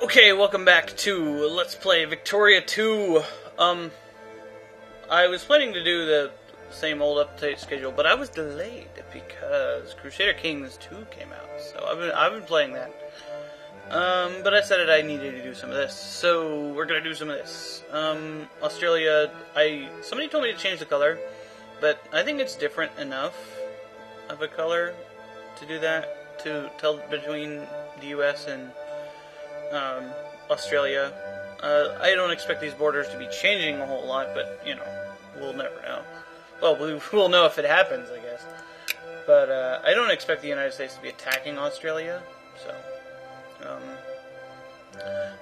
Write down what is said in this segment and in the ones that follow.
Okay, welcome back to Let's Play Victoria 2. I was planning to do the same old update schedule, but I was delayed because Crusader Kings 2 came out. So I've been playing that. But I decided I needed to do some of this, so we're gonna do some of this. Australia, somebody told me to change the color, but I think it's different enough of a color to do that, to tell between the US and Australia. I don't expect these borders to be changing a whole lot, but, you know, we'll never know. Well, we'll know if it happens, I guess. But I don't expect the United States to be attacking Australia, so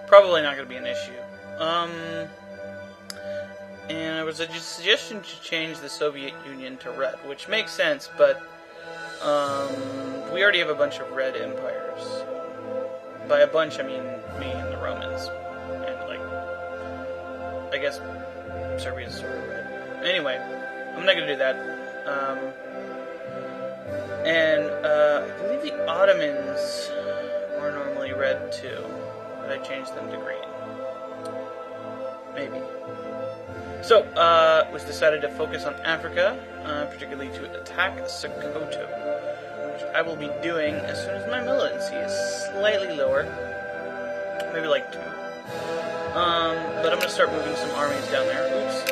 probably not going to be an issue. And there was a suggestion to change the Soviet Union to red, which makes sense, but we already have a bunch of red empires. By a bunch, I mean me and the Romans. And, like, I guess Serbia's sort of red. Anyway, I'm not going to do that. I believe the Ottomans were normally red too, but I changed them to green. Maybe. So, it was decided to focus on Africa, particularly to attack Sokoto, which I will be doing as soon as my militancy is slightly lower, maybe like 2. But I'm going to start moving some armies down there. Oops.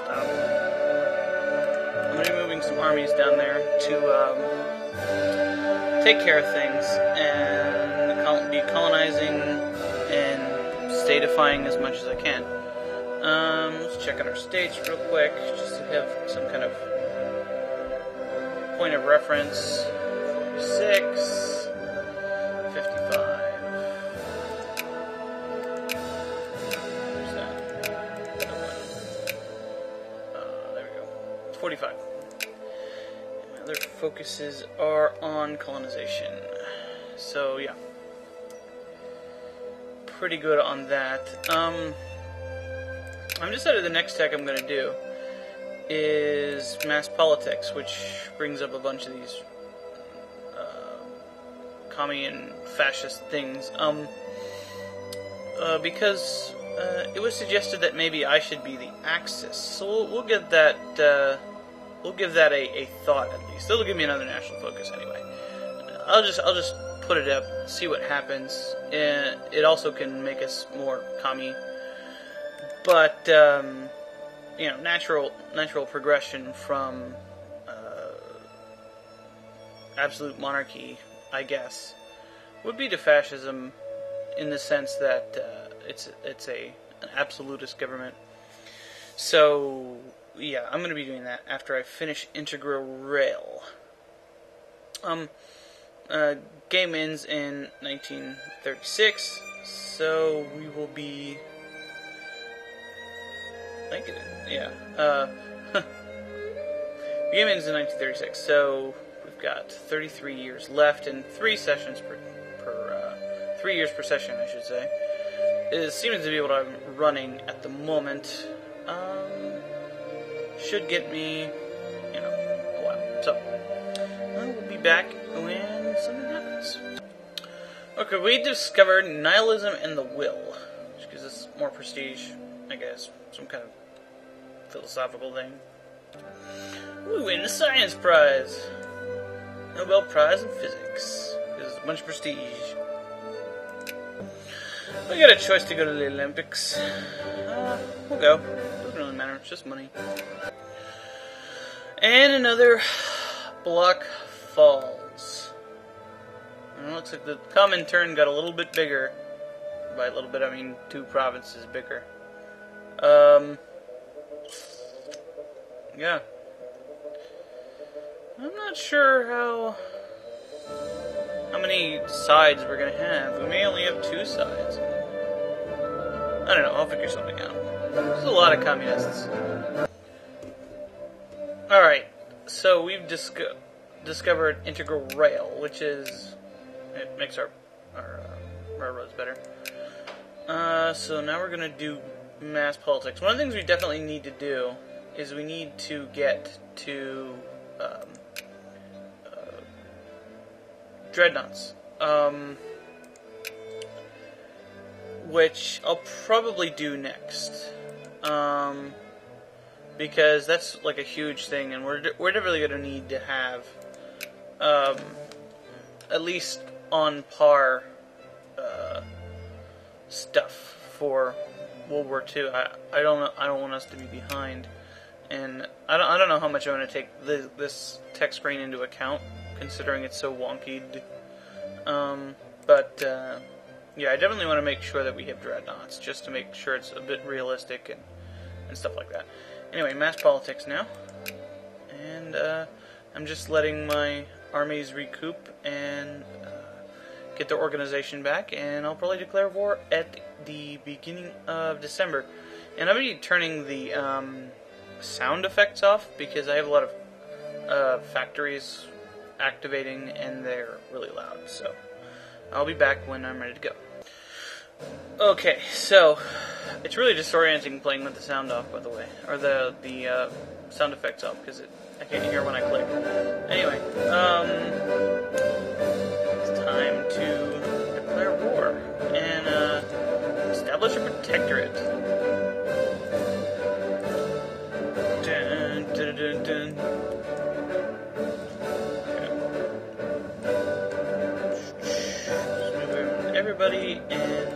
Stop. I'm going to be moving some armies down there to take care of things and be colonizing and stay-defying as much as I can. Let's check on our states real quick, just to have some kind of point of reference. 46, 55. Where's that? There we go. 45. My other focuses are on colonization. So, yeah. Pretty good on that. I'm decided the next tech I'm going to do is mass politics, which brings up a bunch of these commie and fascist things. Because it was suggested that maybe I should be the Axis, so we'll give that a thought at least. It'll give me another national focus anyway. I'll just put it up, see what happens. It also can make us more commie. But, you know, natural progression from absolute monarchy, I guess, would be to fascism in the sense that it's an absolutist government. So, yeah, I'm going to be doing that after I finish Integral Rail. Game ends in 1936, so we will be... yeah. The game ends in 1936, so we've got 33 years left and 3 sessions per 3 years per session, I should say. It seems to be what I'm running at the moment. Should get me, you know, a while. So, we'll be back when something happens. Okay, we discovered nihilism and the will, which gives us more prestige, I guess. Some kind of philosophical thing. We win the science prize. Nobel Prize in Physics. Gives us a bunch of prestige. We got a choice to go to the Olympics. We'll go. Doesn't really matter. It's just money. And another block falls. And it looks like the Comintern got a little bit bigger. By a little bit, I mean 2 provinces bigger. Yeah. I'm not sure how many sides we're gonna have. We may only have 2 sides. I don't know, I'll figure something out. There's a lot of communists. Alright, so we've discovered Integral Rail, which is... it makes our railroads better. So now we're gonna do mass politics. One of the things we definitely need to do is we need to get to dreadnoughts. Which I'll probably do next. Because that's like a huge thing, and we're definitely going to need to have at least on par stuff for World War II. I don't want us to be behind, and I don't know how much I'm going to take this tech screen into account, considering it's so wonky. Yeah, I definitely want to make sure that we have dreadnoughts, just to make sure it's a bit realistic and stuff like that. Anyway, mass politics now, and I'm just letting my armies recoup and get their organization back, and I'll probably declare war at the beginning of December. And I'm going to be turning the sound effects off, because I have a lot of factories activating, and they're really loud, so I'll be back when I'm ready to go. Okay, so it's really disorienting playing with the sound off, by the way, or the sound effects off, because I can't hear when I click. Anyway, it's time to declare war and establish a protectorate. Dun, dun, dun, dun. Everybody, and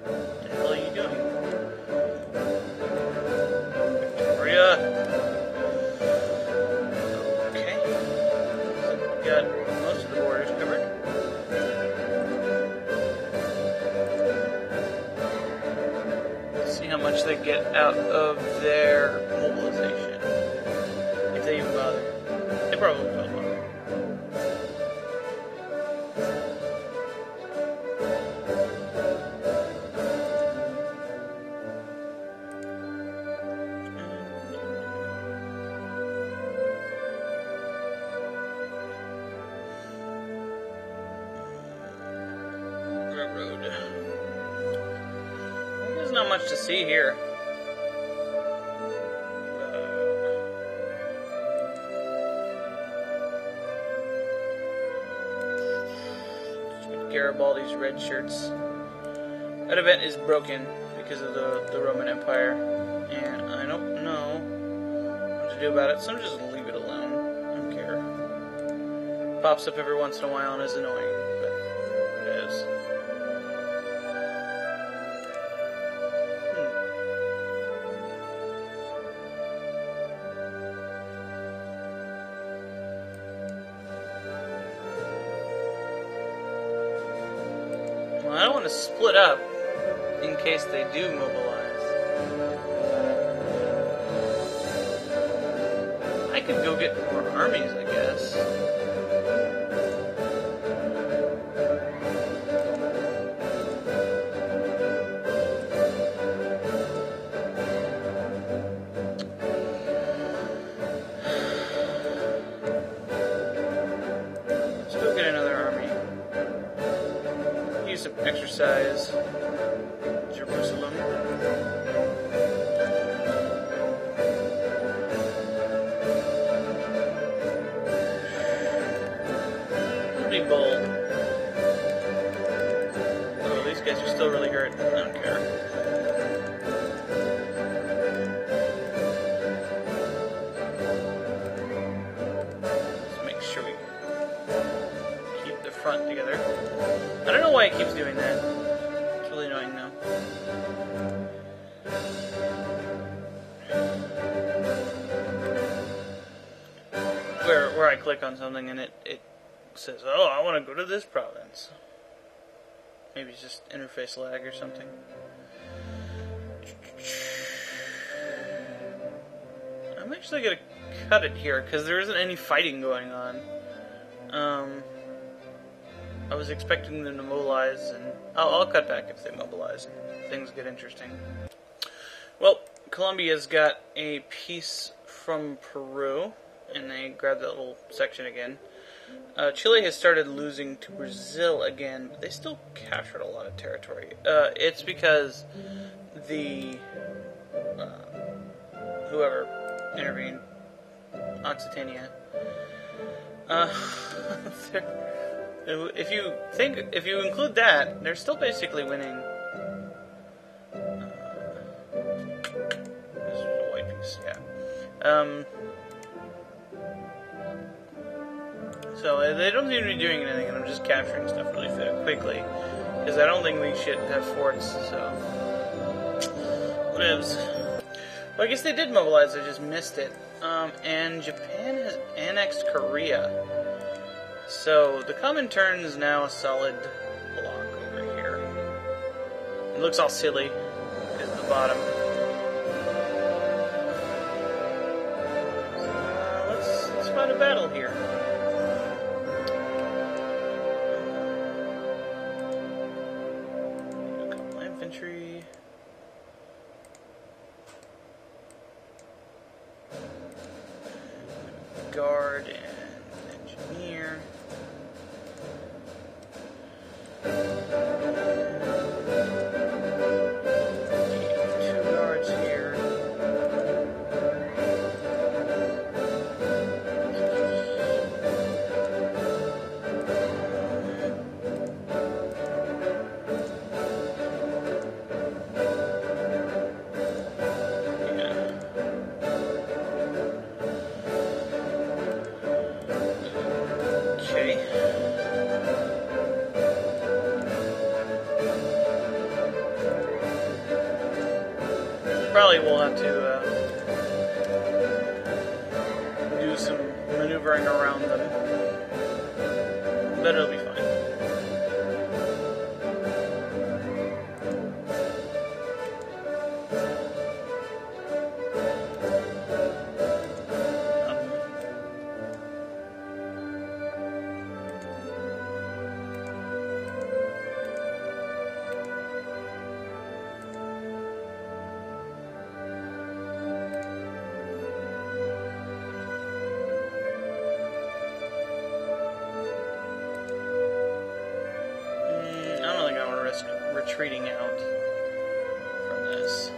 what the hell are you doing? Victoria! Okay. So we got most of the borders covered. Let's see how much they get out of their mobilization. If they even bother. They probably will bother. There's not much to see here. Garibaldi's red shirts. That event is broken because of the Roman Empire, and I don't know what to do about it, so I'm just gonna leave it alone. I don't care. Pops up every once in a while and is annoying, but it is. I don't want to split up in case they do mobilize. I could go get more armies, I guess. Let's go get another army. Use some exercise. Jerusalem. Be bold. Oh, these guys are still really hurt. I don't care. Let's make sure we keep the front together. I don't know why it keeps doing that. It's really annoying now. Where I click on something and it says, oh, I want to go to this province. Maybe it's just interface lag or something. I'm actually going to cut it here because there isn't any fighting going on. I was expecting them to mobilize, and I'll cut back if they mobilize and things get interesting. Well, Colombia's got a piece from Peru, and they grabbed that little section again. Chile has started losing to Brazil again, but they still captured a lot of territory. It's because the whoever intervened, Occitania, if you include that, they're still basically winning. This is a white piece, yeah. So they don't seem to be doing anything, and I'm just capturing stuff really quickly because I don't think we should have forts. So whatevs. Well, I guess they did mobilize. I just missed it. And Japan has annexed Korea. So the Comintern is now a solid block over here. It looks all silly at the bottom. So, let's fight a battle here. A couple infantry. Guard and engineer. Two guards here. Probably we'll have to do some maneuvering around them, but it'll be fine. Retreating out from this.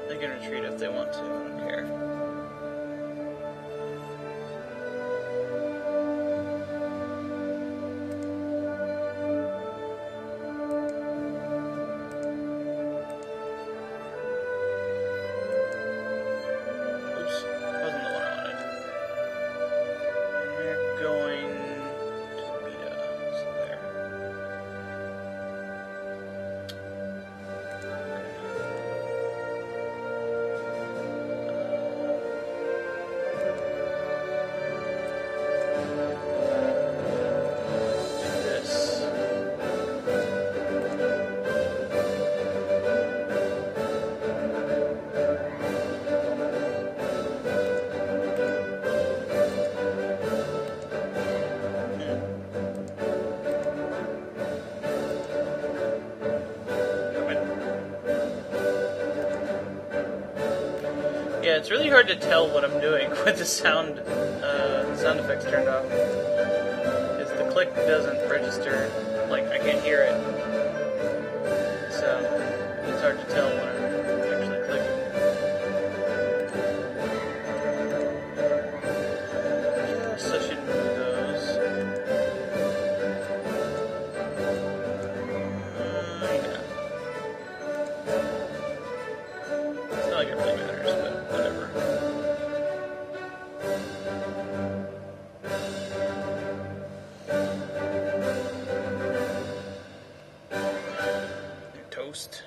They can retreat if they want to, I don't care. Oops, wasn't the one I wanted. And they're going to Beta, so there. Yeah, it's really hard to tell what I'm doing with the sound effects turned off. Because the click doesn't register, like I can't hear it. So it's hard to tell when I'm actually clicking. Yes, I should move those. Yeah. It's not like it really matters, but whatever. They're toast.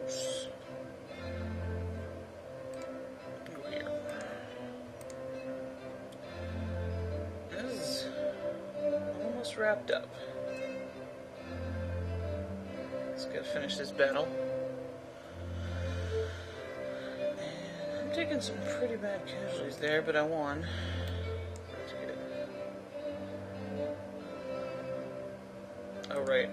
Juice. Go here. This is almost wrapped up. Let's go finish this battle. And I'm taking some pretty bad casualties there, but I won. That's good. Oh, right.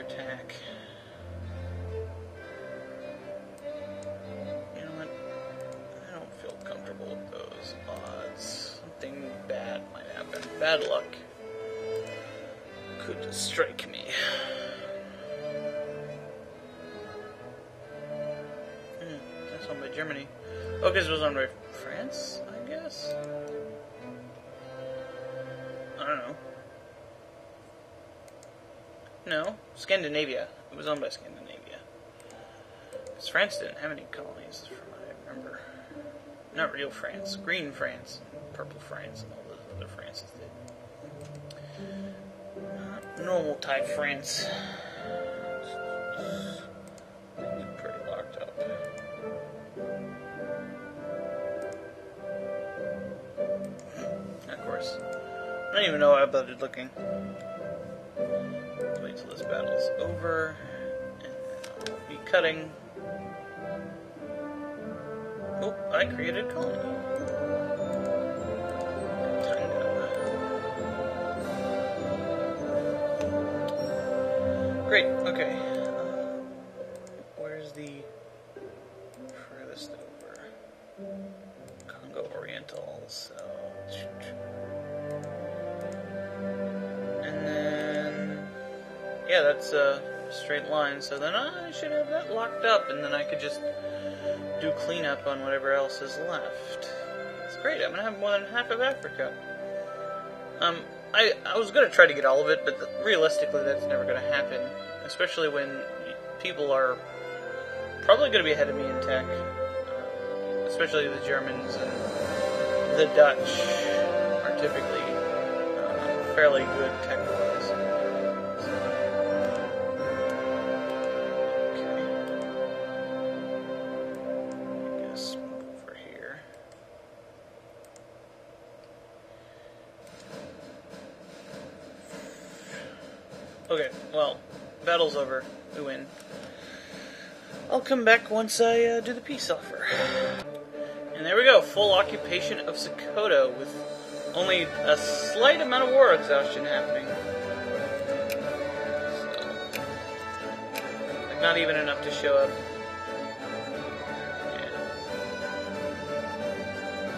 attack. You know what? I don't feel comfortable with those odds. Something bad might happen. Bad luck could strike me. That's owned by Germany. Oh, because it was owned by France, I guess? I don't know. No, Scandinavia. It was owned by Scandinavia. Because France didn't have any colonies, from what I remember. Not real France. Green France, and purple France, and all those other Frances did. Normal type France. It's pretty locked up. Of course. I don't even know why I bothered looking. Wait till this battle's over, and then I'll be cutting. Oh, I created a colony. Great, okay. Where's the furthest over? Congo Oriental, so... And then... yeah, that's a straight line, so then I should have that locked up, and then I could just do cleanup on whatever else is left. It's great, I'm gonna have more than half of Africa. I was gonna try to get all of it, but realistically that's never gonna happen. Especially when people are probably gonna be ahead of me in tech. Especially the Germans and the Dutch are typically fairly good tech-wise. Okay. I guess over here. Okay, well, battle's over. We win. I'll come back once I do the peace offer. And there we go, full occupation of Sokoto with only a slight amount of war exhaustion happening. So, like not even enough to show up.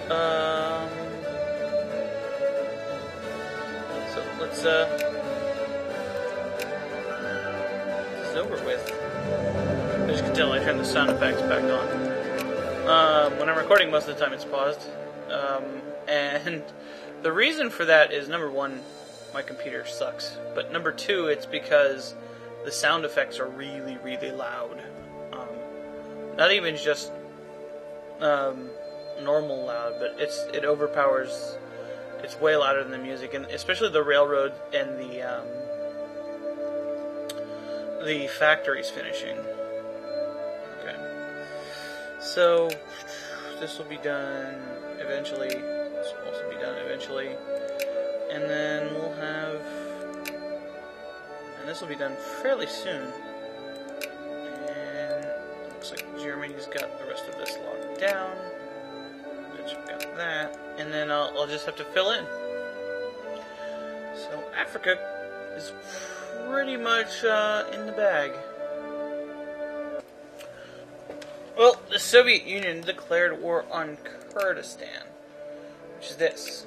Yeah. So let's over with. As you can tell, I turned the sound effects back on. When I'm recording, most of the time it's paused. And the reason for that is, number one, my computer sucks. But number two, it's because the sound effects are really, really loud. Not even just normal loud, but it overpowers. It's way louder than the music, and especially the railroad and the factories finishing. Okay. So, this will be done eventually. This will also be done eventually. And then we'll have... and this will be done fairly soon. And it looks like Germany's got the rest of this locked down. Dutch have got that. And then I'll just have to fill in. So, Africa is pretty much in the bag. Well, the Soviet Union declared war on Kurdistan, which is this.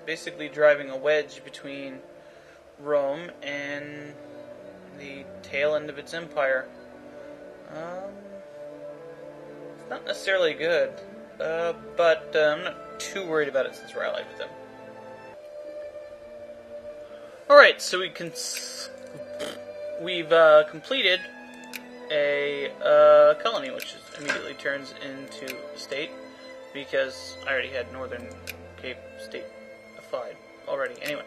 Basically driving a wedge between Rome and the tail end of its empire. It's not necessarily good, but I'm not too worried about it since we're allied with them. Alright, so we've completed a colony, which immediately turns into a state, because I already had Northern Cape state-ified already. Anyway,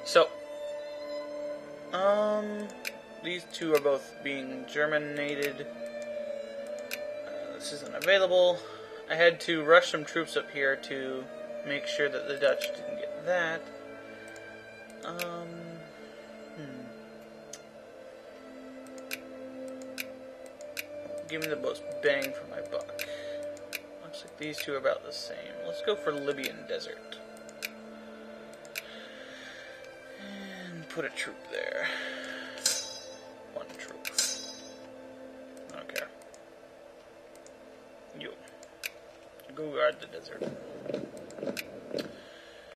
so, these two are both being Germinated. This isn't available. I had to rush some troops up here to make sure that the Dutch didn't get that. Give me the most bang for my buck. Looks like these two are about the same. Let's go for Libyan Desert. And put a troop there. go guard the desert.